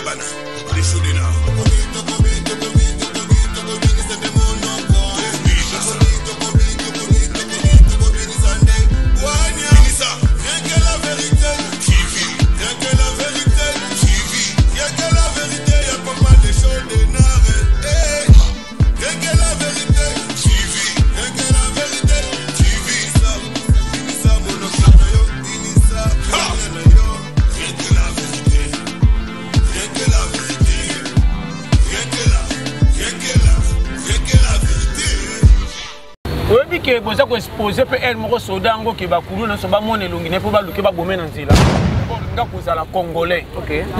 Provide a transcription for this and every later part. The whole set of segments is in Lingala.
bana les chauds des nards. Que vous avez exposé peut être mon soldat qui va courir dans ce bas mon elongi ne peut pas le que va bomber dans zila. Nga kuza la congolais.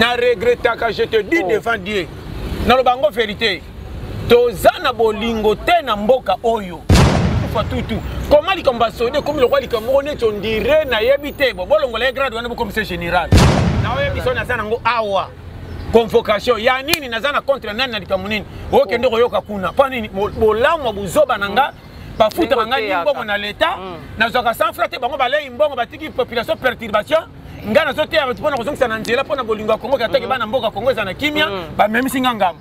Na regrette que je te dis devant Dieu. Na lo bango vérité. Tozana bolingo te na mboka oyo. Kufa tutu. Comment li komba soldat comme le roi li komone on dirait na yebité bo bolongolais grade wana bo commissaire général. Na oyebi so na sana ngo awa. Convocation ya nini nazana contre nani na likamunini. Oke ndoko yoka kuna. Pa nini bolamu buzoba nanga. Pas foutre en gagne na l'état na zoka sans frater bango balé imbongo batiki population perturbation ngana zote ya batipona ko zonga na nzela pona bolingo Congo ka teke bana mboka Congo za na kimia ba même singa ngam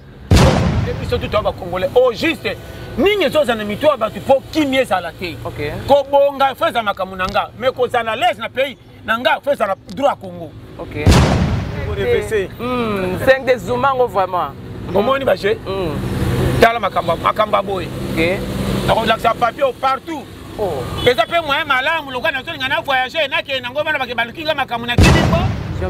depuis surtout to ba congolais au juste ninge zoza na mito ba tu po kimia za la te ko bonga feza makamunanga mais ko za na l'aise na pays nanga feza na droit Congo pour reverser 5 des zumango vraiment omoni ba je tala makamba boy donc là ça papier partout et ça fait moyen malade le gars n'a voyager na ke nango bana bakebaluki nga makamuna kidimbo.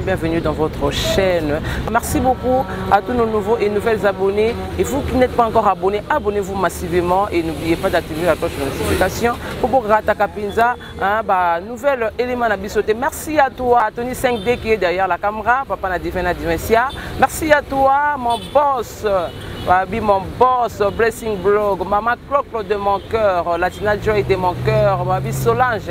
Bienvenue dans votre chaîne. Merci beaucoup à tous nos nouveaux et nouvelles abonnés. Et vous qui n'êtes pas encore abonnés, abonnez-vous massivement et n'oubliez pas d'activer la cloche de notification pour Rata Kapinza, nouvel élément à bisoter. Merci à toi, Tony 5D qui est derrière la caméra, Papa Nadifena Dimensia. Merci à toi, mon boss. Mon boss, Blessing Blog, Maman Clock de mon cœur, Latina Joy de mon cœur, Mabi Solange,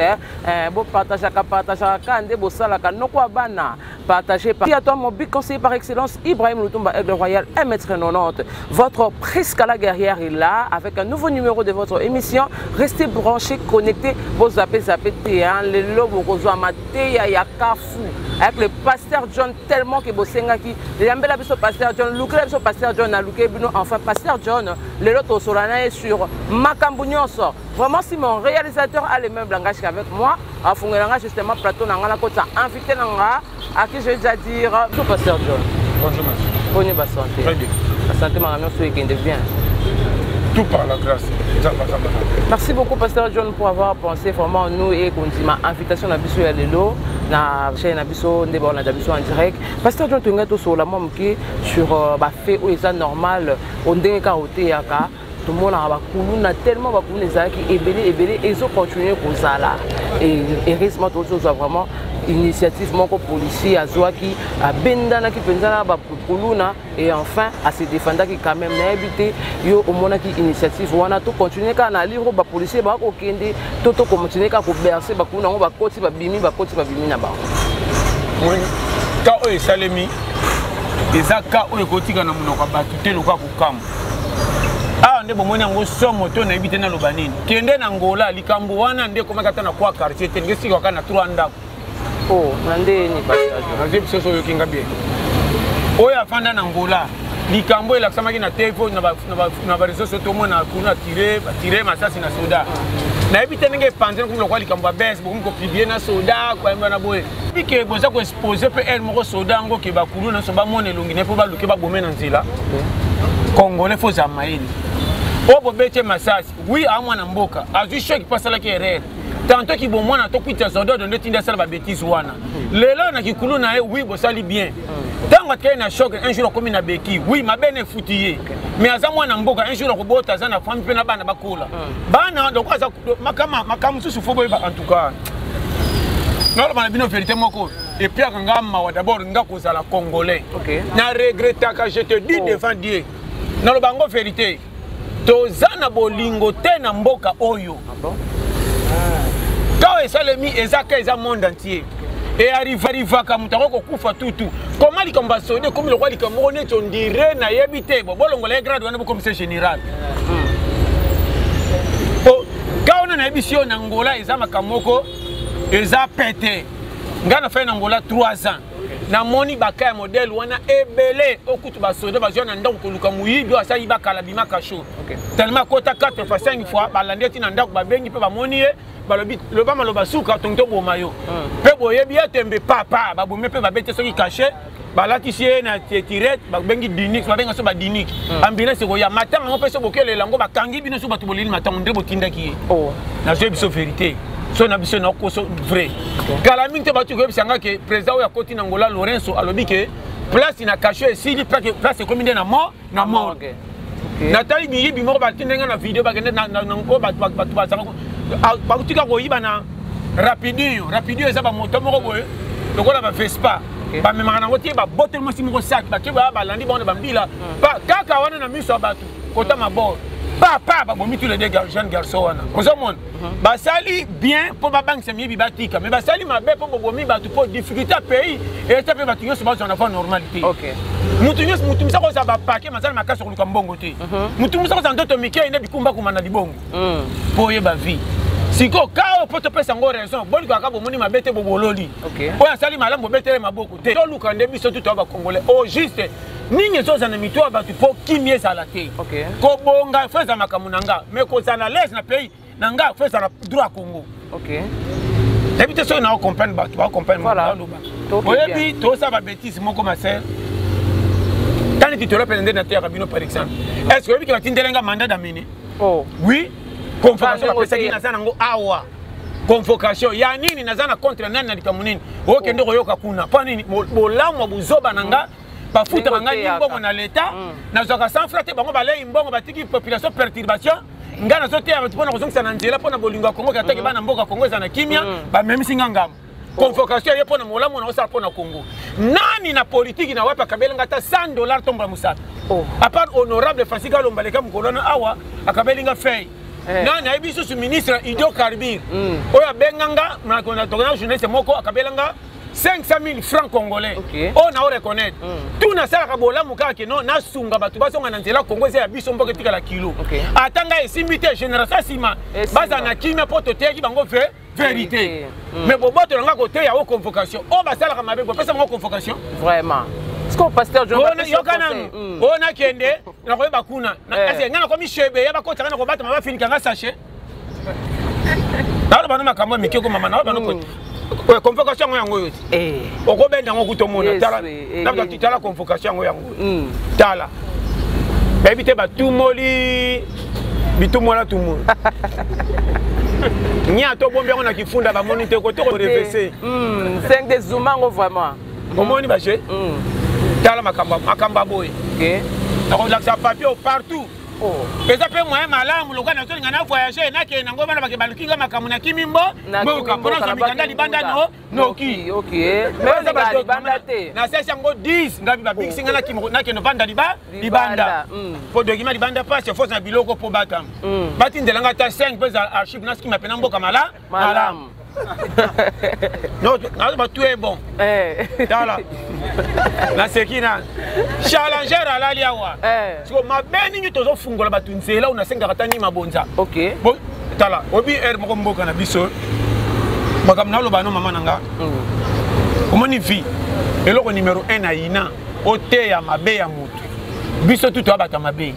bon partage à Kande, Bosalaka, Nokwabana, partagez par. Merci à toi, mon big conseiller par excellence, Ibrahim Lutumba, Aigle Royal, M90. Votre Prisca la guerrière est là avec un nouveau numéro de votre émission. Restez branchés, connectés, vos zappés, les lobes, vos amateya, yakafu. Avec le pasteur John, tellement que Bosengaki, les ambela biso pasteur John, Luke biso pasteur John, a Luke bino enfin pasteur John, les autres solana est sur Makambunyoso. Vraiment, si mon réalisateur a le même langage qu'avec moi, à Fungelanga justement plateau nangala kota invité nanga, à qui je vais déjà dire, bonjour pasteur John. Bonjour monsieur. Bonne santé. Très bien. La santé m'a ramené sur qui bien. Tout par la grâce. Merci beaucoup Pasteur John pour avoir pensé vraiment nous et qu'on dit ma invitation à Bisso et Lelo na chaîne à Bisso on a Bisso en direct. Pasteur John tu es sur la même qui sur fait où est normal on dingue caroté yaka tout le monde a bakuluna tellement bakuluna qui ébélé et ils ont continué comme ça là et heureusement tout ça vraiment initiative mon policier à Zouaki à Bendana qui pensait bakuluna et enfin à se défendre qui quand même n'a habité yo au monde qui initiative on a tout continuer quand na livre ba policier ba ko kende tout continuer quand ko bercer bakuluna on ba koti ba bimi na ba oui ka o salemi ezaka o ekotika na munoko ba tuté loka ko kam ah ndebo moni ngo somo to na habité na lobanini kende na ngola likambo wana nde ko makata na kwa quartier tenge siko kana 3 ndako. Oh, nandé ni pasteur. Nazip soso yokinga bien. Oya fanda na ngola. Likambo ela kusama kina telefone na ba réseaux sociaux mona kuna tirer masasi na soda. Na ebite nenge panzer comme lokwa likambo ba bes bokum ko publier na soda kwa mba na boye. Bike boza ko exposer pe el moko soda ngo ke ba kulu na so ba mona elongi ne po ba luke ba bomé na nzela. Congolais faut za maili. Obo bete masasi. Oui a mwana mboka. Azu choc pasala ki erreur. Tantôt qui bon moi na to kwita soda de netinda sala ba bêtise wana lelo na kikulu na e oui bosali bien tango kay na choc un jour comme na beki oui ma bene foutier mais aza mwana mboka un jour ko bota za na fami pe na bana bakola bana donc aza makama susu fo boyeba en tout cas non bana bino vérité moko et puis ngamba wa d'abord ngako za la congolais na regrette que je te dis devant Dieu na lo bango vérité tozana bolingo te na mboka oyo. Quand il s'est mis et monde entier et arrive à Moutaro Koufa tout. Comment il combat sonné comme le roi du Cameroun on dirait na yebité bon bolongolais grade wana commissaire général. Quand on a émission en Angola ils a makamoko ils a pété. Ngana fait en Angola 3 ans. na moni bakaya modèle wana ebele okutu basoda bazwa na ndako koluka muyibi asali bakala bimaka show tellement kota 4 fois 5 fois balandi na ndako babengi pe bamoni ye balobi loba maloba suka tongto boma yo pe boyebi atembe papa babome pe babete soki caché balatisi ye na tirette babengi Dinix babenga so ba Dinix ambulance ko ya matanga ngo pe so bokele lango bakangi bino so batu bolili matanga ndre botindaki ye na je biso vérité so na biso na ko so vrai kala minte batu ko bisanga ke président ya koti na Angola Lorenzo alobi ke place na caché esili place comme na mort natali biyibi moko batindenga na video bagende na ngo batu bazanga bakutika koyiba na rapidio eza bamoto moko boye lokola ba Vespa bamemaka nango tie babote mwasi moko saki bake balandi bango na bambila kaka wana na miso ya bato kota mabord papa babomi tous les deux jeunes garçons wana ozomona basali bien mpo babangisa miyebi batika mais basali mabe mpo bobomi bato mpo difficulté ya pays eta mpe bato nyonso bazwa na fa normalité mutu nyonso mutu misako oza bapake mazali makasi koluka mbongo te mutu misako oza ndoto mike ine bikumba kuma na libongo mpo oyeba vie siko kao po topesa ngo raison boni kaka bomoni mabete bobololi oyo asali malamu bobetele maboko te toluka nde biso tuto ba congolais au juste ningi ezoza na mitwa bato po kimi ezala te kobonga feza makamu na nga mais kozala lese na pays na nga feza na droit ya Congo ebi te soki na ocomprendre bato baocomprendre oyebi tosa babétise moko maser tani titolo pene nde na terre bino par exemple est ce que oyebi ke batindelenga mandat d'amener oui convocation bapesaki naza nango awa convocation ya nini naza na contre nani na likambo nini okende koyoka kuna mpo nini bolamu ya buzoba na nga bafutaka ngai mbongo na leta nazwaka sans frais te bango balei mbongo batiki population perturbation ngai nazoteya bato mpona kozongisa na nzela mpona bolingo ya Congo kataki bana mboka Congo eza na kimia bamemisi nga ngambo convocation ye mpona molamu na osala mpona Congo nani na politiki na wapa akabelinga ata $100 tombola mosaka apart honorable Francis Kalomba leka mokolona awa akabelinga fei nani ayebi susu ministre hydrocarbure oyo abenganga tokona journaliste moko akabelanga 500 000 francs congolais oyo na oreconnaître tu nasalaka bolamu kaka ke no nasunga bato bazonga na nzela Congo eza ya biso mboka etikala kilo ata ngai esimbi te génération nsima baza na kimia mpo toteyaki bango vérité mais bobotolanga koteya o convocation oyo basalaka mabe bopesa bango convocation vraiment pasteur yokananu oyo nakende nakoyeba kuna ngai nakomi shebe ya bakotaka na kobata ma bafinika nga sache naolo bano makambo ya mike komama naolo bano convocation yango oyo ti okobenda yango kuta omona tala convocation yango yango tala bayebi te batumoli bitumola tumoli nya to bombi yango na kifunda bamoni te kote korevese 5 de zumango vraiment omoni baje tala makambo boye nakolakisa papier partout eza mpe moyen malamu lokola nazolinga na voyage nakende nango bana bake balukinga makambo na kimimbo mboka mpona zwa mikanda libanda noki nasesi yango 10 ngabi babikisinga nakende vanda libanda po dokima libanda pasi force na biloko po batama batindelanga ata 5 mpe za archive nasikima pena mboka malamu nazo batu e bon tala naseki na challenger alali awa siko mabe ningi tozofungola bato nzela oyo nasengaka ta nima bonza tala obi ere moko mboka na biso makambo naloba no mama na nga omoni vi eloko numéro 1 na ina oteya mabe ya motu biso tuto abata mabe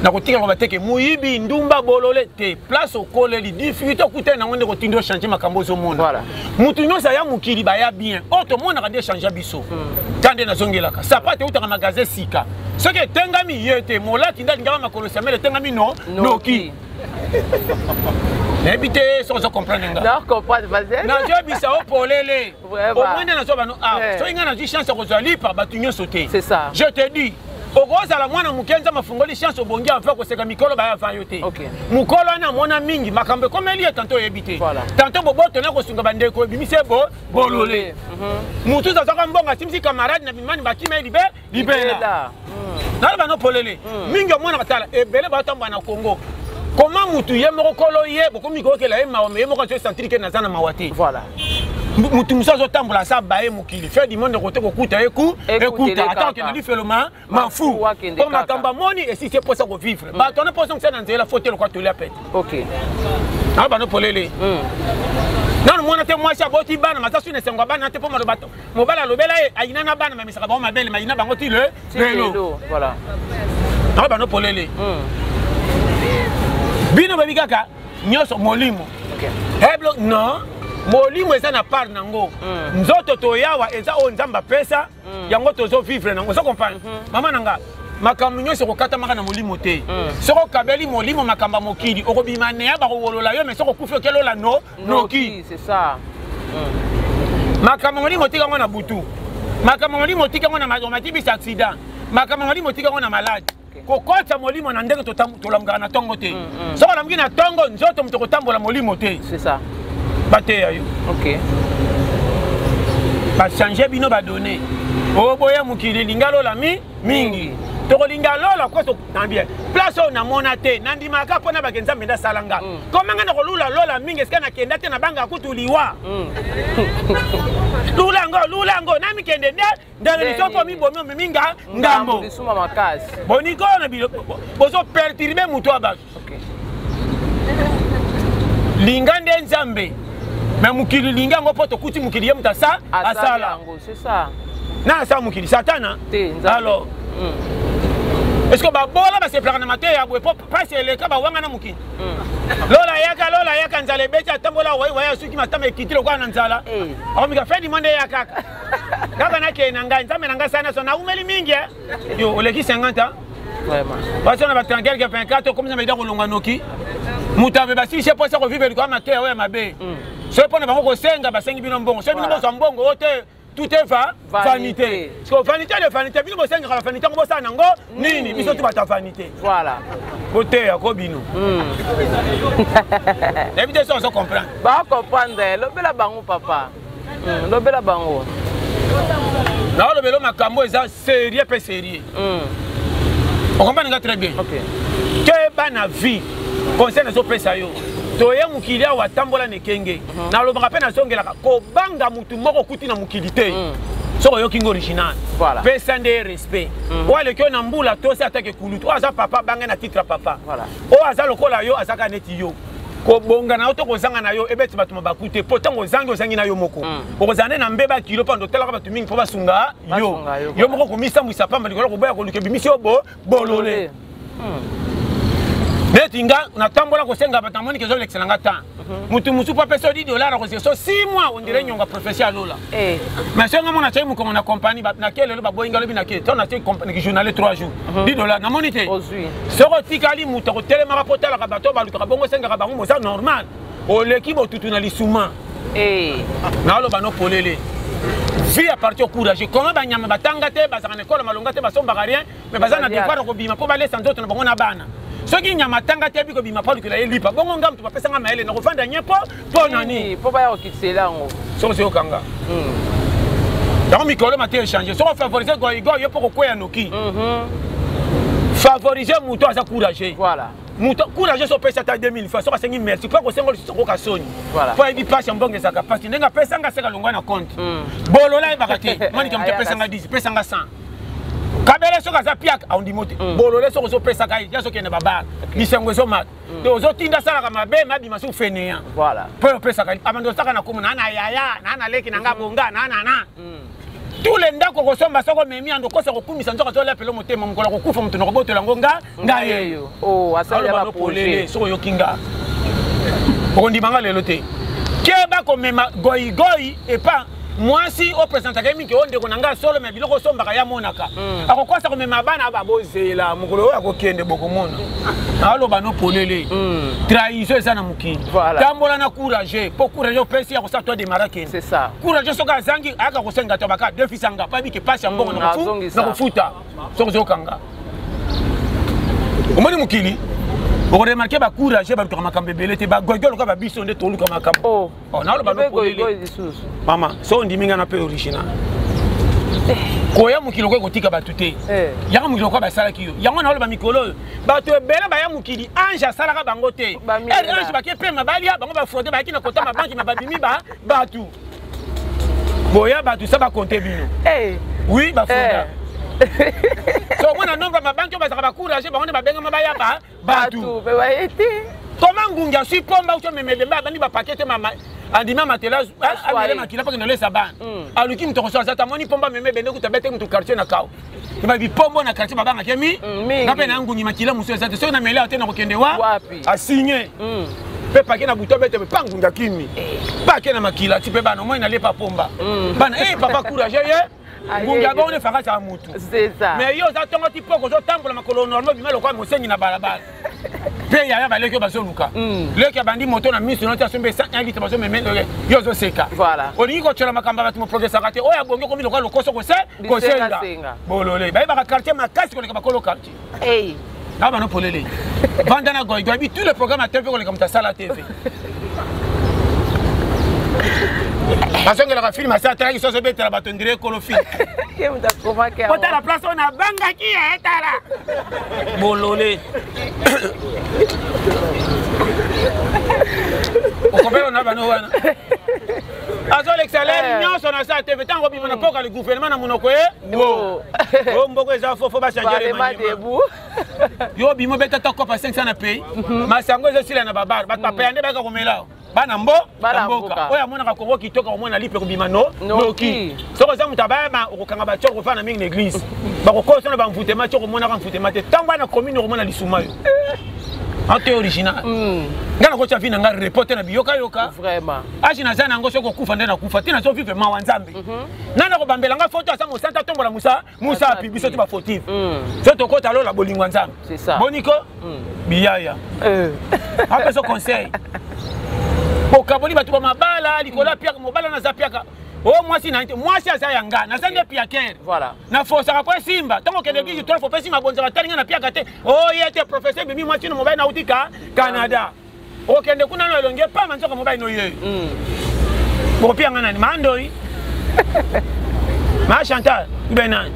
na kotika ko bateke muyibi ndumba bolole te place okoleli difficulté okuta na ngonde kotindo changer makambo zo mona voilà mutu nyonso ya mukili ba ya bien auto mona ka de changer biso tande na zongelaka sapate utaka magasin sika soki tengami yete molati ndali ngama makolo samele tengami noki n'habite sans comprendre nga non comprendre vas-y na je bisa opolele au moins na so bano so inga na chance ko zo lipa batu nyonso te c'est ça je te dis okozala mwana mukenza mafungoli chance obongi afa koseka mikolo baya fa yote mukolo ana mona mingi makambe komeli tanto yebite tanto boboto na kosunga bandeko bimise bolole mutu za zaka mbonga simsi camarade na bimani bakima libela na bano polele mingi mwana katala ebele batamba na Congo comment mutu ye moko kolo ye bokomi ko kela ye mawo ye moko se sentir que nazana mawati voilà mutu musazo tambola sa bae mukili fait du monde côté kokuta écoute attends que na feloma mafu comme makamba moni et si c'est pour ça ko vivre ba ton pas ça dans la faute le quoi te la pète OK Ah bano polele. Non moi na te moi ça boti bana matasu ne sengo bana te po mo bato. Mo bala lobela ayina na bana ma misaka ba ma belle mayina bango ti le vélo. Voilà. Ah bano polele. Bino babi kaka nyoso molimo. OK. Heblo non. Molimo eza na part nango. Nzoto to yawa eza o nzamba pesa yango tozo vivre nango. So comprendre. Mama nanga makambo nyonso kokata maka na molimo te. Soko kabeli molimo makamba mokili okobima ne ya ba kolola yo mais soko kufi okelola no noki. C'est ça. Makambo molimo tika ngona butu. Makambo molimo tika ngona matibisa accident. Makambo molimo tika ngona malade. Kokota molimo na ndenge tolangana na tongo te. Soko lamgi na tongo nzoto mto kotambola molimo te. C'est ça. Baté ayo. OK. Ba changer bino ba donner. O boya mukili lingalo la mingi. Toko lingalo la kwa to nambia. Place on mona te nandima ka pona ba kenza menda salanga. Comment ngana ko lula lola mingi eska na kenda te na banga kutuliwa. Lulango nami kende ndanga ni soko mi bomi minga ngambo. Bisuma makasi. Boniko na bilo bozo perturber muto aba. OK. Lingande nzambe. Mais mukili linga ngo poto kuti mukili ye mutasa asala. C'est ça. Na sa mukili satana. Alors. Est-ce que ba bola ba se plana maté ya bwe pas le ka ba wanga na mukili. Lola yaka nzale beta tambola waya suki matama ekitilo kwa na nzala. Akomika fedi monde ya kaka. Kaka na ke nanga nzame nanga sana so na umeli mingi yo oleki 50 vraiment. Parce on a battu quelques 24 comme ça me dire kolonga noki. Mutabe basi je pense ko vivre kwa maké ouais mabe. C'est pour ne pas qu'on s'enga basengi bino mbongo. C'est bino mbongo ote tout est vanité. Parce que vanité de vanité bino bosenga la vanité ngo bosa nango nini biso tu bata vanité. Voilà. Côté ya ko bino. Évitez ça on comprend. Ba comprendre lobela bango papa. Lobela bango. Na lobelo makambo eza sérieux peu sérieux. On comprend très bien. OK. Que bana vie concerne zo pesa yo. Toye mukili awa tambola nekenge na lobaka pe na zongela ko banga mutu moko kuti na mukili te soko yo kingo original voilà pesa nde respect wale kyo na mbula to se atake kulutu aza papa banga na titre papa voilà o aza lokola yo azaka neti yo ko bonga na to ko zanga na yo ebeti batu mabakute potango zangi na yo moko ko zande na mbeba kilo pando telaka batu mingi po basunga yo moko ko misa mwisa pamba likolo ko boya ko luke bimisi obo bolole Netinga, on a tambola ko senga batamoni ke zo l'excellent temps. Mutu musu pa peso $10 ko so 6 mois on dirait nyonga professionnel lola. Mais senga mona tsayi mu ko na compagnie na kele lo ba boyinga lo bina ke. To na tsayi compagnie ki journalier 3 jours. $10 na monité. Soko tikali mutu ko telema ka potala ka bato ba luka bongo senga ka bango mo ça normal. O l'équipe tutu na lisuma. Na lo bano polele. Vie à partir au courage. Comment banyama batanga te bazana école malonga te basomba rien mais bazana devoir ko bima ko ba laisser d'autres na bango na bana. Ce qui nyama tanga te biko bima pa lukela lipa bongo ngam tu papesa nga maele na kofanda nyepo po nani po ba ya okitsela ngo so se okanga donc mikolo mate échanger so favoriser go yo poko koya noki favoriser muto asa courage voilà muto courage so pesa ta 2000 fois so ka sengi merci pas ko sengo so ko kasoni voilà po ebi passe mbonge za capacité ndenga pesa nga seka longwa na compte bolola e bakate mani kam te pesa nga 10 pesa nga 100 Kabele soka za piak a ondimote. Bolole soko so pesa kai ya soke na baba. Bisengo so mat. De ozo tinda sala ka mabe mabi masu fenea. Voilà. Po pesa kai amando saka na kumu na yaya na leki na ngabonga na. Tous les ndako ko somba soko memi ando ko soko kumisa nzoka to la pelo motema mkola ko kufa mtu no botola ngonga ngayeyo. Oh asali ya projet. Soko yokinga. Ko ndimanga lelo te. Keba ko mema goyi et pas moi si au président akemi ke onde ko nanga solo me biloko somba ya monaka akokosa ko mema bana babozela mukolo ya kokende bokomona alo bano polele trahison ça na mukini tambola na courage pour courage pesi ya ko sa toi démarrer ken c'est ça courage soka zangi aka ko senga to baka defisanga pa bike passe mbongo na kufuta soko kanga omoni mukili on remarque ba courage ba to makambe belete ba gogolo ka ba biso nde to luka makambo na lo ba no polele mama so ndiminga na pe original koya mukilo ko tika batute ya mukilo ko ba sala kiyo yango na lo ba mikolo ba to bela ba ya mukili anja sala ka bango te anja ba ke pe mabali ya bango ba fraude ba kina kota ma banki ma babimi ba batu boya batu ça ba compter bino oui ba fraude so on a nombre ma banque ba saka ba courage ba on ba benga mabaya ba batu be ba ete comment ngungi asui pomba ucho memedemba bandi ba pakete mama andima matela amele makila pa kinole saban aluki mtoko so sata moni pomba meme bende kutabete mtu quartier na kao ba bi pombo na quartier babanga kemi ngape na ngungi makila muso sata so na mele atena kokende wa asigné pe pake na buto bete pa ngunga kimi pake na makila tipe bana moi na lepa pomba bana papa courage ye ngunga ba on fera ça mutu c'est ça mais yo za tongo tipo ko zo tambola makolo normal bimelo kwa mosenyi na balabala pe ya ba leki baso luka leki bandi moto na misu no ta sombe sa ngi baso meme yo zo seka voilà olingi ko chola makamba batu mo progressa kate o ya bongo ko milo kwa lokoso ko se ko senga bolole ba ba quartier makasi ko le bakolo quartier na ba no polele vanda na goy goy bi tous les programmes à TV ko le comme ta sala TV parce que la film ça tra qui so bete la bato ndire ko lo film ke muta koma ke ota la place on a banga ki etala bolole o kopelo na bano wana azo l'excellent nyonso na sa TV tango bi na poka le gouvernement na monoko wo o mboko eza fofo ba changer le yo bi mo beta ta kopa 500 na pays masango ezo sila na babar ba papa yande ba ka komela bana mboka oya mona ka kongo kitoka omona lipe ko bimano noki soko za mutaba ma okanga ba tshoko fana mingi l'église ba ko koso na ba mfutema tshoko mona ka mfutema te tangwa na commune ko mona lisuma yo en théorie original ngana ko tshafina nga reporter na biyoka yoka vraiment aji na ngo soko kufa ndena kufa tina so vivre ma wanzambe nana ko bambela nga photo asa mosanta tombola musa api biso to ba fautive so to ko talo la bolingwa nzambe c'est ça boniko biyaya après ce conseil okaboli batu ba mabala likola piaka mobala na zapiaka mwasi na mwasi asa yanga na sande piaker voilà na force ka kwa simba tango kende ki to faut pesi mabonza batalinga na piaka te yete professeur bimi mwasi no mobile na utika Canada okende kuna no elonge pa manzoka mobile no ye bo pianga nani mandoi ma Chantal benan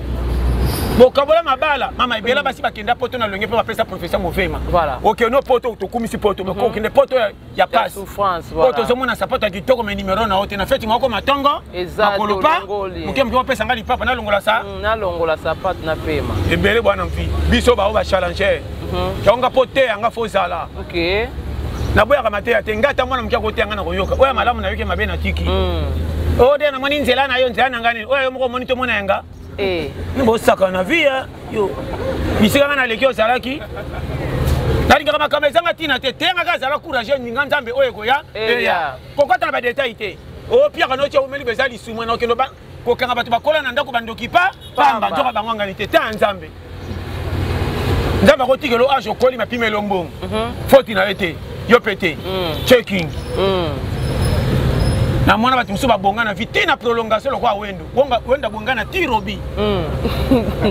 bokabola mabala mama ibela basi bakenda poto na longe pe bapesa professeur movema voilà OK no poto to kumisi poto mais ko kende poto ya passe souffrance voilà poto zomona sapato ya kitoko mais numéro na hote na feti ngoko matongo makolopa muke mke pesa ngali papa na longola sapato na pema ebele bwana mfi biso ba ba challenger kaonga pote anga fozala OK na boya kama te ngata mwana mke ko te anga na koyoka oya malamu na yoke mabe na tiki de na moni nzela na yo nzela na ngani oya moko moni to mona yanga Nimbo saka na via yo bisika na lekio salaki nalinga makamba zanga tina te tenga kazala courage ninga nzambe oyeko ya kokota na ba detail te o pia kana cho umeli bezali sumwe na okelo ba kokanga batu bakola na ndako bandoki pa pamba ndoka bangwanga ni te ta nzambe nzambe ko tikelo ajo koli mapime lombongo foti na ete yo pete checking na mwana batu musu babongana vite na prolongation lokwa wendo wenda bongana tirobi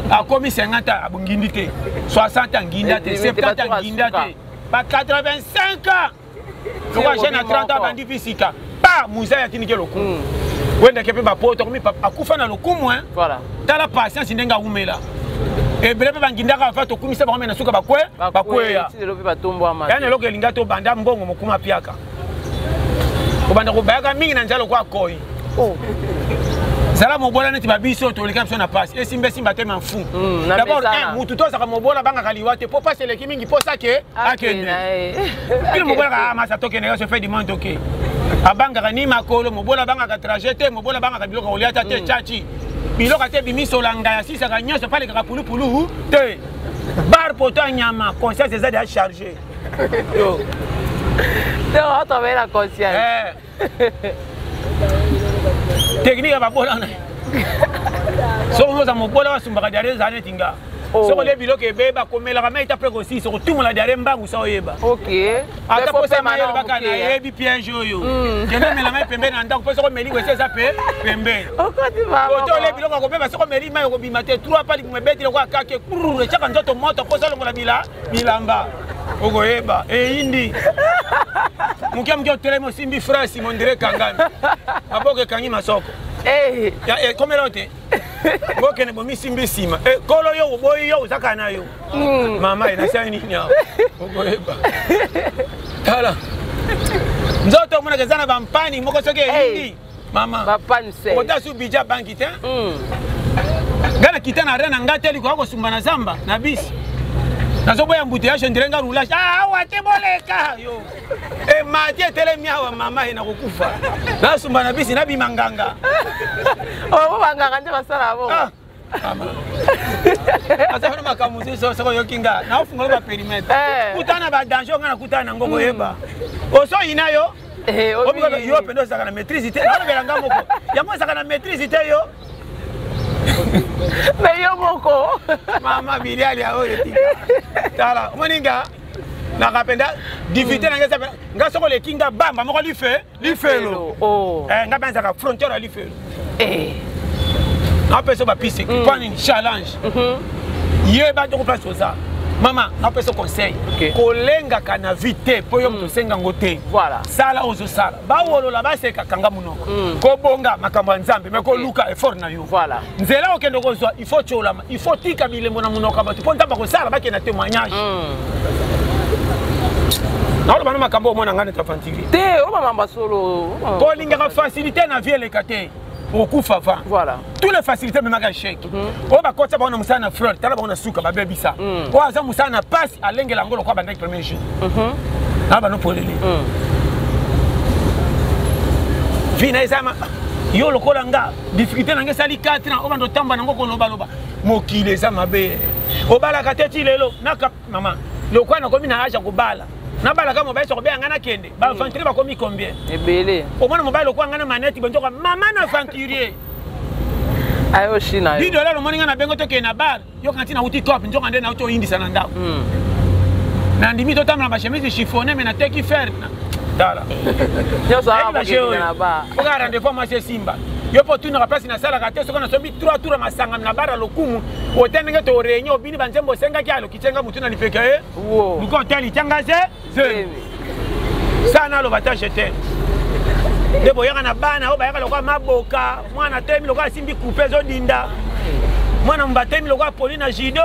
akomi 50 abongindi te 60 nginda te 70 nginda te ba 85 ans lokwa jeune à 30 ans bandi fisika pa muza ya tinike loku wenda kepe ba poto komi akufa na lokumu voilà tala patience ndenga umela ebele banginda ka fa to kumisa ba na suka bakwe ya ti lobi batombo ama yani lokho elinga to banda mbongo mokuma piaka obanda ko bayaka mingi na njalo kwa koi zala mobola neti babiso to leka biso na passe esimbe simba te manfu d'abord mutu to saka mobola banga kaliwa te po passe leki mingi po sake akende ile mobola ka masa to kene se fait du monde OK abanga ni makolo mobola banga ka trajet mobola banga ka biloko oliata te chachi biloko te bimiso langa ya sisa ka nyoso pale ka pulu pulu te bar poto nyama conscience eza de charger yo non, tu avais la conscience. Technique à babola. So on a mon bola sur ma derrière zané tinga. So les bilots que beba comme la ramène après aussi sur tout la derrière mbangu sa oyeba. OK. Ata po sa mayo baka na yebi piège yo. Kena me la main pembe na ndako so ko meli ko ça pe pembe. Pourquoi tu vas? Oto les bilots ko beba so ko meli mayo ko bimate 3 pali ko mebeti ko akake kururu chaka ndoto moto ko so longola bilamba. Ogoyeba indi mukia telemo simbi frasi mondire kangami aboke kangi masoko ya komerote boke ne bomi simbi sima kolo yo boy yo zakana yo mama ina sani nya ogoyeba tala nzoto muna kezana bampani moko soke indi mama bapani se ota su bija banki te gana kitana rena ngateli ko sumbana zamba na bisi nazoboya embouteillage ndirenga roulage awa te boleka yo e mati telemi awa mama ina kokufa nasumba na bisi nabima nganga oh banganga nje basala abo asa fana makamuzi so yokinga na ufunga ba perimetre kutana ba danger ngana kutana ngoko yeba oso inayo obiga yo pendo saka na maîtrise te na belanga moko yango saka na maîtrise te yo mais yo moko mama biliali ya oyo tika tala moninga na kapenda divité na ngesa ngasoko le kinga bamba moko li fait lo nga banza ka frontière li fait na peso ba piste pani challenge ye ba to place ça mama na peso conseil kolenga kana vite po yo mto senga ngote voilà sala ozo sala ba wolola ba seka kanga munoko ko bonga makambo nzambe me ko luka effort na yo voilà nzela okendo ko zo il faut cholama il faut tika bilembo na munoko ba to ntamba ko sala ba ke na témoignage na bana makambo mona ngane tafantiri te o mama solo ko linga facilité na vie le kate beaucoup fava voilà toutes les facilités même à chèque o ba kotsa ba na musana frère tala ba na suka ba bebisa o aza musana passe à lengela ngolo kwa banda premier jour na ba no polele vina ezama yo lokola nga difficulté na ngesali 4 ans o bando tamba na ngoko loba loba mokile ezama be o bala kateti lelo naka mama lokwa na komi na aja ko bala na bala kama baisa ko be ngana kende ba fantiri ba komi combien ebele o mona mobile ko ngana maneti bonjo ka mama na fantirier ayo shina yo $10 moninga na bengo to ke na bar yo kanti na uti top njo kande na uto indisa na ndao na ndimi to tamna ba chemise chiffonné mais na teki fer dala yo sa ba ke na ba ko ga rendez-vous ma chez Simba yo po tuna ka place na sala ka te so kana sombi 3 tours masanga na bara lokumu o tenenge to réunion obini banzembo senga kyalo kitenga mutuna lipeka wo luko tali tanga ze sana lo bata jeter debo yaka na bana o bayaka lokwa maboka mwana temi lokwa simbi coupe zo dinda mwana mbatemi lokwa Pauline judo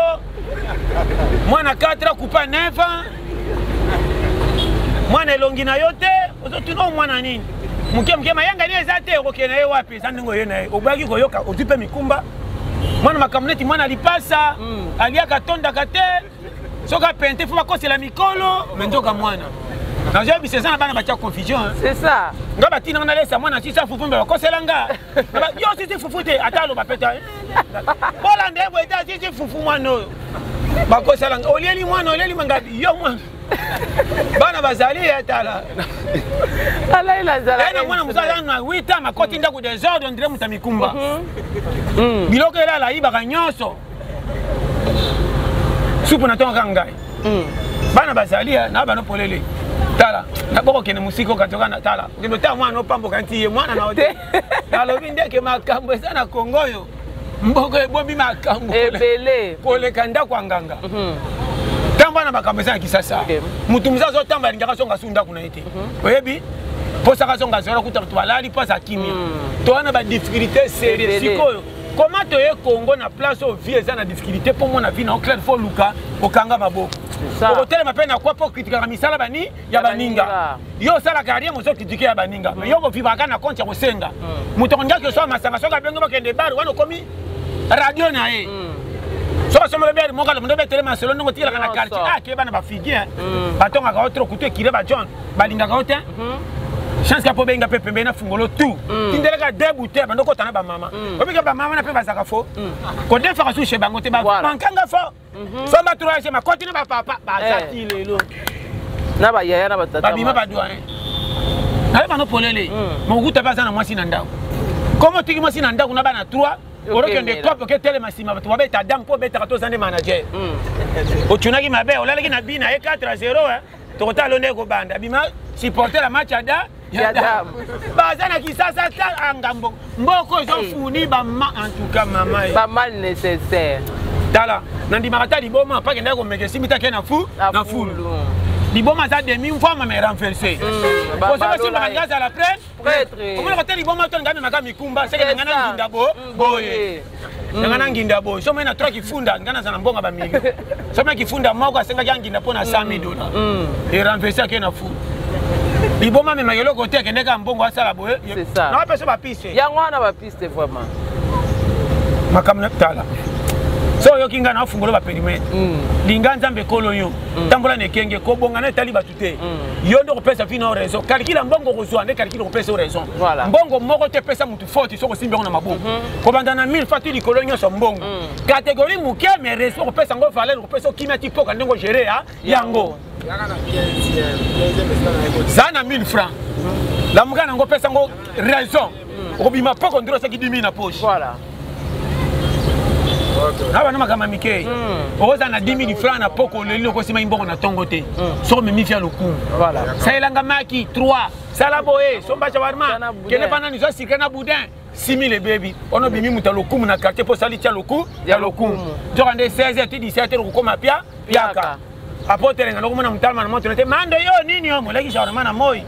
mwana 4 coupe 9 mwana elongi na yote ozotuna mwana nini muke mayanga ni ezate okena ye wapi sandingo ye na obaki koyoka otipe mikumba mwana makamneti mwana alipasa aliaka tonda kate soka pente fuma kosela mikolo mendoka mwana na jabi c'est ça na bana batia confusion c'est ça nga batina na lesa mwana sisa fufumbe bakosela nga yo sisi fufute atalo bapeta bola ndebo eta sisi fufu mwana bakosela nga olieli mwana olieli mangabi yo mwana bana bazali etala ala ila zala na mwana muzala na 8 ans makoti ndaku désordre ndire mutamikumba biloko ela la ibaka nyonso supu na tonga ngai bana bazali na bana polele tala na boko kene musiko katoka na tala ngendo ta mwana opamboka nti ye mwana na ote na lobi ndeke makambo sana kongoyo mboko ebombi makambo ebele koleka ndako nganga tamba na makambo sana kisasa mutu muzazo tamba lingaka songa sunda kuna ete oyebi posa ka songa zora kuta to balali pasa kimia to wana ba difficulté sérieux sikoyo comment to ye Congo na place au vie za na difficulté pour mon avis na clair faut luka okanga maboko au tele mapena kwa po kritika misala bani ya baninga yo sala carrière mozo kritika ya baninga yo ko vivaka na konti ya kosenga mutu konja ke so masanga soka bengo bakende bar wana komi radio na ye so somo be mo kala ndo be tele masolo ngo tira kana quartier ke bana ba figure batonga ka otro kutu kire ba John balinga ka ote chance ka po benga pe pembe na fungolo tout tindela ka débouter bando ko tana ba mama obika ba mama na pe bazaka fo ko defa ka sushe bango te ba mankanga fo so ba troisième ma continue ba papa ba zaki lelo na ba yaya na ba tata ba bima ba doa na ba no polele mo guta ba sana mwasi na ndao comment tiki mwasi na ndao na ba na 3 orokende top ke tele masima bato babeta dam po beta to zande manager otunaki mabe olaleki na bina e 4-0 tokota londe ko banda bima supporter la match ada ya dam bazana kisasa ta angambo mboko zo funi ba en tout cas mama pas mal nécessaire dala nandi marata liboma pa kenda ko meke simita ke na fu na fulu liboma za demi fois ma me renverser ko ça c'est ma ngaza la prêtre comment le liboma to ngame maka mikumba c'est que ngana nginda boye ngana nginda boye so mena 3 kifunda ngana sana mbonga ba mili so mena kifunda moko asenga nginda pona $100 et renverser ke na fu liboma me magelo côté kende ka mbongo asala boye na pesa ba piste ya ngwana ba piste vraiment makamna tala so yoki nga na fungola ba périmètre linga nzambe kolo yo tambola nekenge ko bonga na tali batute yo ndo ko pesa fina raison calcula mbongo ko zwa ne calcula ko pesa raison mbongo moko te pesa mutu forte so ko simbi na maboko ko banda na 1000 fatili kolo nyo so mbongo catégorie muke mais raison ko pesa ngo valeur ko pesa kimia tipo ka ndongo gérer ya yango zana 1000 francs la mugana ngo pesa ngo raison ko bima poko ndiro sa ki 10000 na poche voilà. Ah bah non ma Mickey. Oza na 10 000 francs na poko le loko sima imbongo na tongote. So me mi fia le coup. Voilà. Ça elanga maki 3. Ça la boé, so ba chawarma. Kene pana ni so sikre na boudin. 6 000 baby. Ono bimi muta le coup na quartier pour sali tia le coup. Ya le coup. Durant des 16h et 17h ko ma pia piaka. Apote nga lokuma na mtalma na moto nete mando yo nini yo moleki chawarma na moi.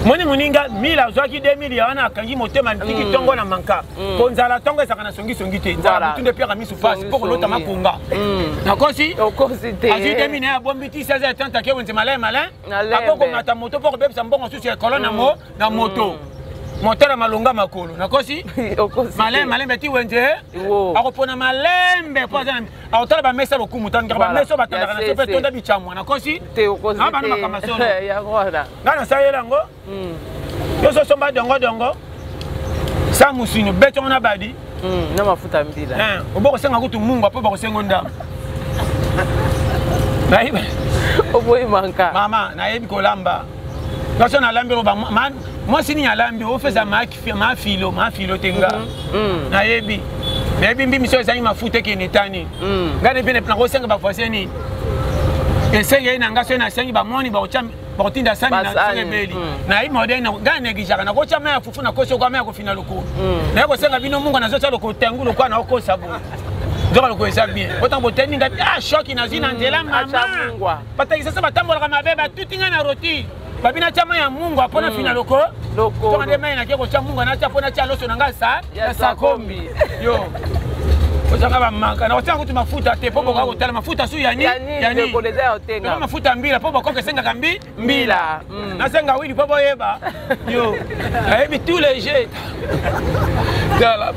Moni muninga 1000 azwaki 2000 yana akangi motema ntiki tongo na manka konzala tongo esaka songi te nzala mutunde pia kamisu fasi poko lota makunga nakosi te azi 2000 ya bombiti 16h30 ke wenze malin akoko mata moto poko bebisa mbongo susu ya kolona mo na moto motera malonga makolo nakosi malin beti wenze akopona malembe po azana akotala ba mesa lokumu tanga ba mesa batanda na sope tonda bichamwa nakosi te okosi aba na makamasono ya ngona ngana sayela ngo yo so somba dongo sa musino beto na badi na mafuta mbila oboko senga kutu mungu apo bako sengo ndam naiba oboyi manka mama naibi kolamba kasi na lambi roba moi sini ya lambi o feza ma filo tenga naibi naibi mbi miso ezangi mafuta ke netani ngane pene na ko senga ba foseni esenge na ngaso na sengi ba moni ba ocham bakotinda sani na sebeli na hii moderne na gane gijaka na kocha maya fufu na kocha kwa maya ko final ko na ko senga bino mungu na zocha loko tangulo kwa na ko sabu ndoka loko esa bien botambo teninga shoki na zina ndela mama pataki sasa batambola kama beba tutinga na roti babina chama ya mungu apona final ko to ngade mai na keko cha mungu na cha pona cha loso na ngasa ya sakombi yo Ozanga ba maka na otanga kuti mafuta te popo kwa kutala mafuta su yani koleza otenga na mafuta mbila popo kwa kesenga kambi mbila na senga wili popo yeba yo ebi tous les jeux dala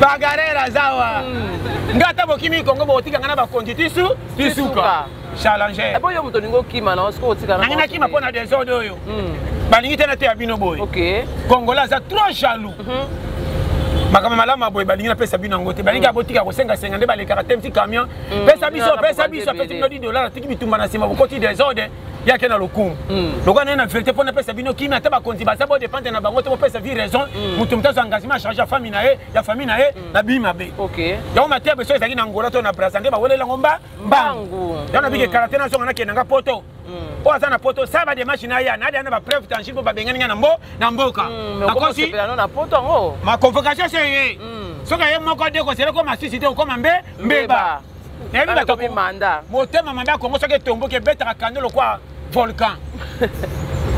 bagarera zawa ngata bokimi kongo botika ngana ba konti tisuka challenger ebo yo muto ningo kima na osko otika na ngina kima pona desordre oyo balingi tena te abino boy OK Congolais za trop jaloux makama malama boy balingi na pesa bino ngote balingi abotika ko senga nde baleka temti camion pesa biso pesa $10 tiki bitumba na sima bokoti desordre yake na lokumu lokana na vérité pona pesa bino kimi ataba konti ba sabo dépendre na bango te pesa vie raison mutu mtazo engagement charge famille na ya famille na na bima be OK ya matia beso ezaki na Angola to na Brazzaville ba welela ngomba mbangu ya na bige karate na zonga na kenanga poto o azana poto saba de machine ya na dia na ba preuve tangible ba bengani na mboka akosi na poto ngo ma convocation c'est soka ye moko de ko sele ko masisite ko mbeba na biba to manda motema manda ko ngosoke tombo ke betaka kandelo kwa volcan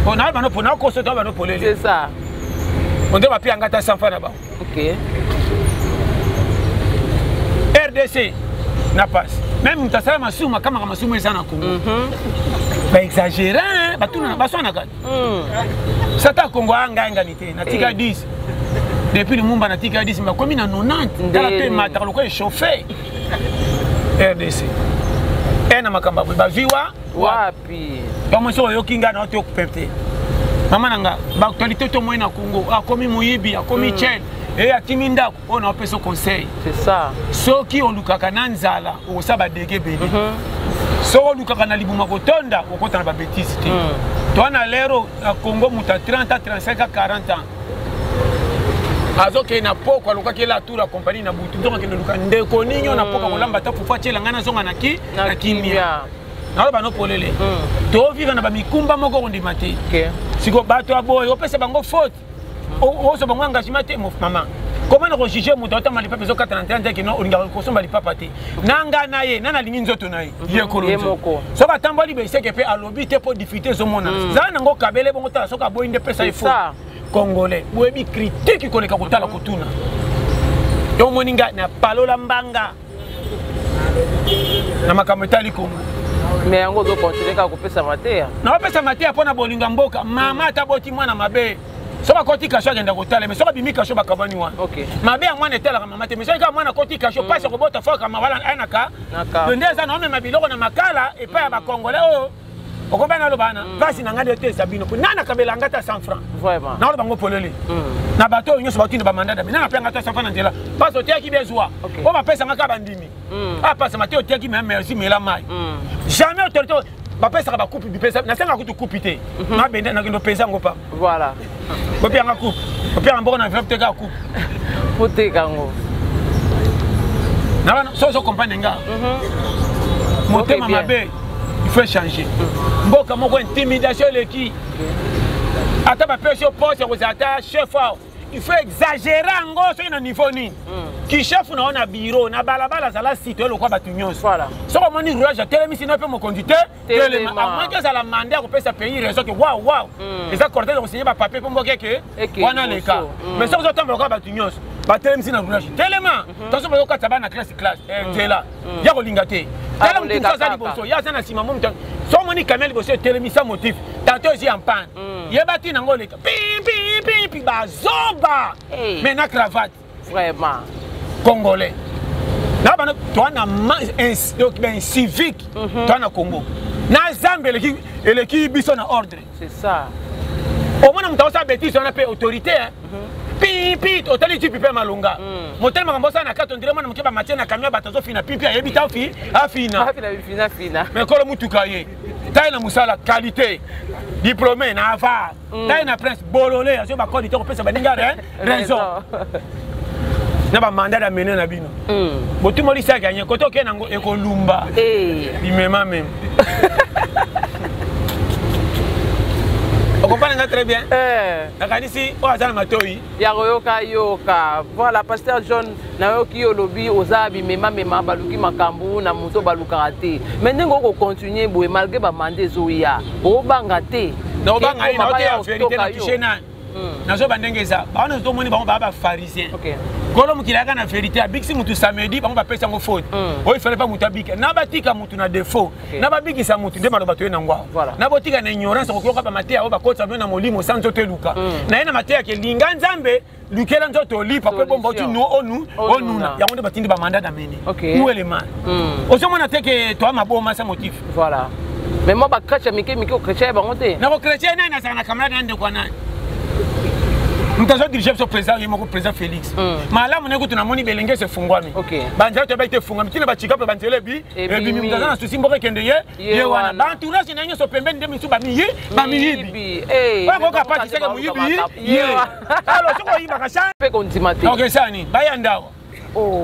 on a bano pona ko so to bano polele c'est ça on doit pia ngata sans fana ba OK RDC na passe même mutasala masuma kama masuma ezana Congo ba exagérer ba tuna ba sona kati sata Congo anga nganité na tika 10 depuis le mumba na tika 10 ba komi na 90 dala pe mata ko chauffer RDC ena makamba ba viwa wapi kama so yo kinga na to kupepte mama nanga ba actualité to moina Congo akomi muyibi akomi chel et atiminda on a peso conseil c'est ça soki on lukaka na nzala o saba dege beli so on lukaka na libuma kotonda o kota na ba bêtise te to na lero na Congo muta 30 35 40 ans azoke na poko aluka ke la tour la compagnie na butu donc ke luka ndeko ninyo na poko kolamba ta fufa chela ngana zonga na kimia na ba no polele to vivre na ba mikumba moko ondima te siko bato aboy opesa bango faute o so bango engagement te mama comment on juger muto ta mali peso 41 ke no olinga ko somba li papa te nanga na ye nana lingi nzoto na ye ye kolonzo so ba tamboli be seke pe alobi te po difficulté zo mona za nango kabele bongo ta so ka boy inde pesa ifo Congolais, webi critique koleka kotala kotuna. Yo moninga na palola mbanga. Na makamotali Congo. Mais yango zo continuer ka kopesa matea. Na kopesa matea pona bolinga mboka. Mama taboti mwana mabe. so ba koti kasho agenda kotala mais so ba bimi kasho bakabani wana OK mabe ya mwana etala mama te mais so ka mwana koti kasho passe ko bota foka mawala anaka ndeza na mema biloko na makala et pas ba congolais oh okobana lo bana basi na ngade te sabino ko nana kabela ngata 100 francs vraiment na lo bango polele na bato nyoso batindi ba mandada nana pe ngata 100 francs ndela passe o tiaki bezwa o ba pesa ngaka bandimi ah passe mateo tiaki mais merci mais la mai jamais autorité ba pesa ba coupe bi pesa na senga kutu coupe te na benda na kindo pesa ngopa voilà ko pe nga coupe ko pe mboko na enveloppe te ka coupe pote kango na bana so comprendre nga motema mabe il faut changer mboka moko intimidation leki ata ba pesa poste ko ata chef il faut exagérer ngo so na niveau nini ki chef na on a bureau na balabala zala site lo kwa batu nyonso voilà so ko moni rouage telemi sino pe mo conducteur telema a moins que ça la mandé ko pesa pays raison que waouh et ça cortège ko signer ba papier pour mboka ke wana le cas mais so ko tombe ko batu nyonso ba telemi sino rouage telema to so ko kataba na classe tela ya ko lingate tela mtu ça za liboso ya sana sima mo mtu so moni kamel liboso telemi sa motif tantôt aussi en panne yebati nango le pi bazoba mais na cravate vraiment congolais na bana toi na donc ben civique toi na Congo na zambe eleki biso na ordre c'est ça au moins mta osa bêtise on appelle autorité pi otali tu pipe malunga motel makambo sana na kato ndire mwana mkiba matie na kamia batazo fina pipi ayebita afina mais kolo mutuka ye taille na musala qualité diplômé na ava taille na prince bololé azo ba qualité ko pesa baninga raison na ba mandat da mener na bino botu moli sa gagner koto ke nango ekolumba bimema même on comprend très bien nakanisi o azana matoi ya yoka voilà pasteur John na yoki olobi ozabi mema baluki makambu na muto balukaka te mais ndenge ko continuer boye malgré ba mandé zoya obanga te na obanga ina ote ya vérité na kichena nazo bandenge za baona to moni ba pharisien OK kolo mukilaka na vérité abiksi mutu samedi bango ba pesa ngo faute o il fallait pas mutabika na batika mutu na défaut na babiki sa mutu ndema bato na ngwa na botika na ignorance ko koka ba matia o ba kotsa na molimo sans te luka na ina matia ke linga nzambe lukela nzoto lipa pe bombo tu no onu na yango nde batindi ba mandat d'amener où est le mal ozo mona teke to maboma sa motif voilà mais moi ba chrétien miki o chrétien ba ngote na ko chrétien na sana na camarade nande kwa nani mtazo dirige sur président yemoko président Félix malamu neko tunamoni belenge se fungwami banza to ba ite fungwami tina ba chikape banzele bi mtazo na susi mboka kende ye wana bantourage na nyoso pembeni de misu ba miyibi ba ko kapati seke muyibi ye alors soko yiba kasha pe kontimate OK sani bayandao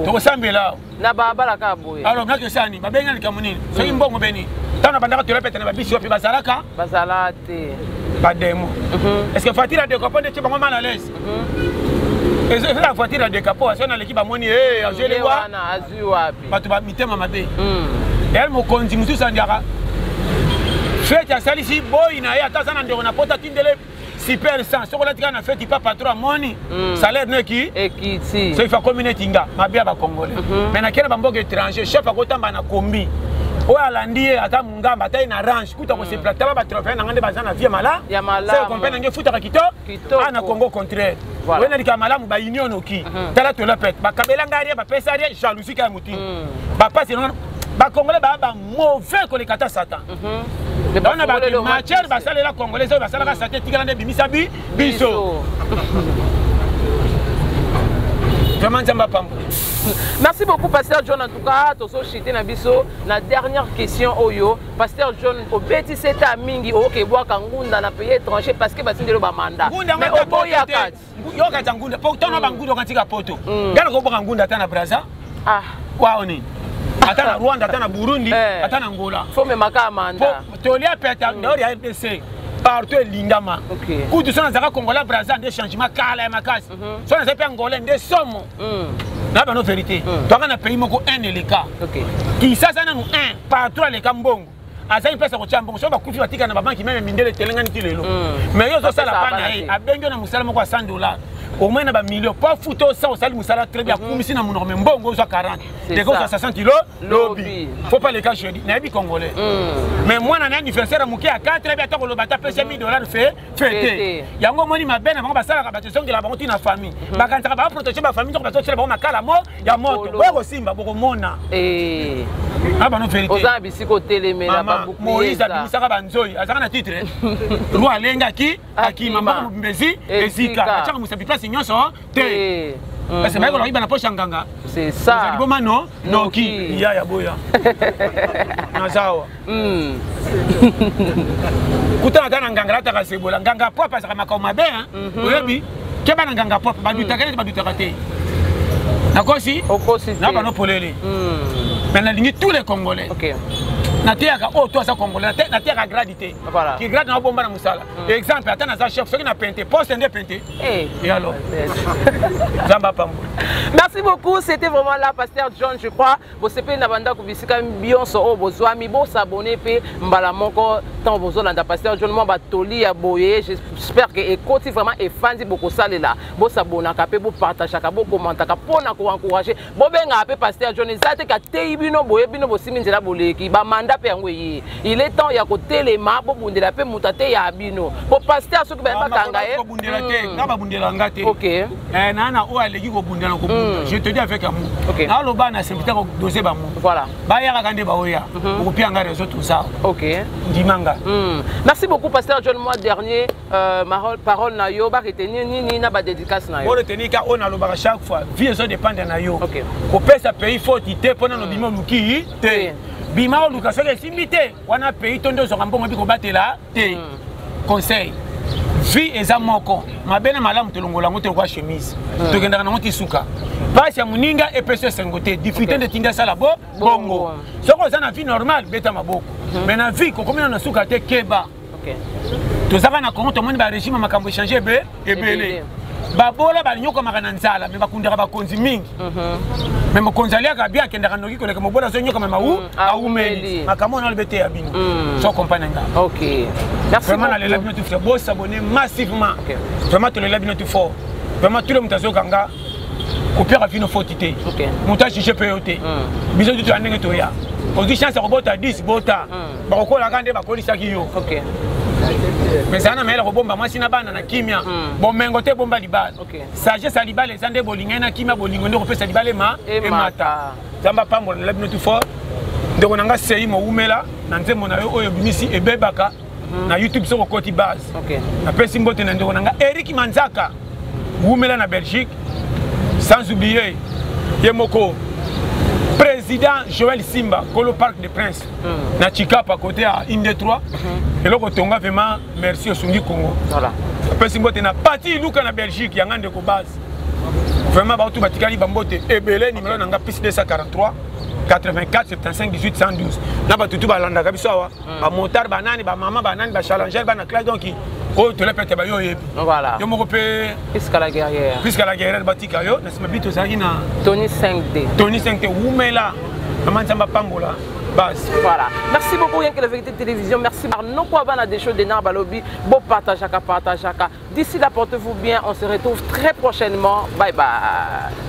to sambela na baba ka boye alors na ke sani ba benga likamuni so imbongo beni tana bandaka to repete na ba bisi wapi bazalaka bazalate pas démo est-ce que faut-il décapo de chibango mal à l'aise et c'est la voiture de décapo ça na l'équipe amoni je les vois na azu wapi batu ba mitema mabe elle mo konzi mutu sandiaka fête ya salisi boy na ya tazana ndeko na pota tindele super sans soko la tika na fête pas patron moni salaire neki ekiti c'est fa communauté nga mabe ba congolais mais na kena bamboka étranger chef akotamba na kombi o alandi ata mungamba ata ina range kuta ko se plata ba trophée na ngande bazana vie mala c'est comprendre nge futa ka kito ana Congo contraire wena dikamala mu ba union oki tala to la pète ba kabela ngari ba pesa ria jalousie ka muti ba passe non ba congolais ba mauvais ko le kata satan on a ba matière ba sala la congolais ba sala ka satan tigala nde bimisa biso vraiment ça m'a pas. Merci beaucoup Pasteur John en tout cas toso chité na biso na dernière question oyo Pasteur John obeti seta mingi oke bwa kangunda na pays étranger parce que basindelo ba mandat mais oboya kat yo kata ngunda pourtant na bangunda katika poto ngana ko bwa ngunda tana Brazza waoni ata na Rwanda ata na Burundi ata na Angola faut me maka manda tolia peta ndori ya RDC partout lingama kutu sona zaka Congolais Brazza des changements kala ya makasi sona zepe Angolais des somo na ba no vérité to kana pays moko un les cas qui ça na nous un partout les kambongo asa pesa ko chambongo so ba kufi batika na ba banki même mindele telengani kilelo mais yo so sala pana abengo na musala moko $100 au moins na ba million pas photo ça au sali musala très bien comme si na mon norme mbongo za 40 des gars ça 60 kg lobby faut pas les cas jeudi na bi congolais mais moi na anniversaire muki à 4 bien ta ko lobata pesa $1000 fait fêter yango moni mabena bango basala ka bateson de la bango na famille bakantaka ba protéger ba famille to ba to ba makala mo ya moto boko simba boko mona ah bah non vérité oza bisiko telemela ba bouclier Moïse abimisaka banzoi azaka na titre roi alenga ki akima mbezi ezika achaka musabi place nyonso te parce que baiko lokiba na poche nganga c'est ça liboma no noki ya boya nazawa kutana kana nganga lataka sebola nganga pop azaka makao mabe oyebi keba na nganga pop badutaka te nakosi na bano polele mais na lingi tous les Congolais. OK. Natiaka oh toi ça Congolais, natiaka gradité. Voilà. Qui grade na bomba na musala. Exemple attends na chef, ce qui na peinté, poste ndé peinté. Et alors. Zamba pambo. Merci beaucoup, c'était vraiment là pasteur John je crois. Bo CP na banda ko bisika bionso o bozwa mi bo s'abonner pe mbala moko tant bozo landa pasteur John mo batoli ya boye. J'espère que ekoti vraiment efandi boko salela. Bo s'abonner ka pe bo partager ka bo commenter ka pona ko encourager. Bo benga pe pasteur John ezate ka teibino boye bino bo siminzela boleki ba manda pe yango yi. Il est temps ya ko telema bo bundela pe mutate ya bino. Bo pasteur soki ba kanga e. Ko bundela te, na ba bundela ngate. OK. Nana o aleki ko bundela ko bunda. Je te dis avec amour. Na lo ba na simplement ko doser ba mo. Voilà. Ba ya ka kande ba oya. Ko pianga réseau tout ça. OK. Dimanga. Merci beaucoup pasteur John mois dernier parole na yo ba retenir ni na ba dédicace na yo. Pour retenir ka on a lo ba chaque fois. Vie ça dépend na yo. OK. Ko pesa pays faut tité pona no bimo luki te. Bima o luka so le simité. Wana pays tondo zo mbongo bi ko batela te. Conseil. Vie eza moko. Mabena malamu tolongola ngote kwa chemise. Tokendaka na ngoti suka. Pasi ya muninga epese sengote. Difficulté de tinda sala bongo. Soko za na vie normale beta maboko. Mais na vie ko komina na suka te keba. OK. Tozaka na Congo to moni ba régime makambo changer be ebele. Babola balinyoka makana nzala me bakundaka bakonzi mingi. Mais mokonzi aliaka bien kendaka noki koleka mobola zo nyoka mama u aumeli. Makambo na lebete ya bino. So comprendre nga. OK. Merci. Vraiment na lela bino tu faut s'abonner massivement. Vraiment to lela bino tu faut. Vraiment tout le monde azo kanga. Copier à fino fautité. OK. Montage GPOT. Biso tu andenge to ya. Position ça robota 10 bota. Bakola kande bakolisa ki yo. OK. Mais ça na mela ko bomba mwasi na bana na kimia. Bomengo te bomba libala. OK. Sagesse à libala ezande bolinga na kimia bolingo ndo ko pesa libala e mata. Zamba pambo na labino tu fort. Ndeko nanga sei mo umela na nzembo na yo oyo bimisi ebebaka na YouTube soko koti base. OK. Na pesi mbote na ndeko nanga Eric Manzaka. Umela na Belgique. Sans oublier Yemoko président Joël Simba Kolo Parc des Princes na Chikapa côté à Inde 3 et là kotonga vraiment merci au Sungi Congo. Voilà. Après simbote na parti luka na Belgique ya ngande ko base. Vraiment ba tout batikali bambote ebele numéro nanga plus 243 84 75 18 112. Na ba tutu balanda kabisa wa ba motar banani ba mama banani ba challenger bana classe donc oh tu l'as pété ba yo yebi. Voilà. Yo moko pe Puisqu'à la guerrière. Puisqu'à la guerrière batika yo na sima bito zaki na Tony 5D. Tony 5D Oumela. Maman Samba Pambola. Base. Voilà. Merci beaucoup, Rien que la vérité télévision. Merci Arnaud Kouabana des shows d'Enar Balobi. Bon partage. D'ici là, portez-vous bien. On se retrouve très prochainement. Bye bye.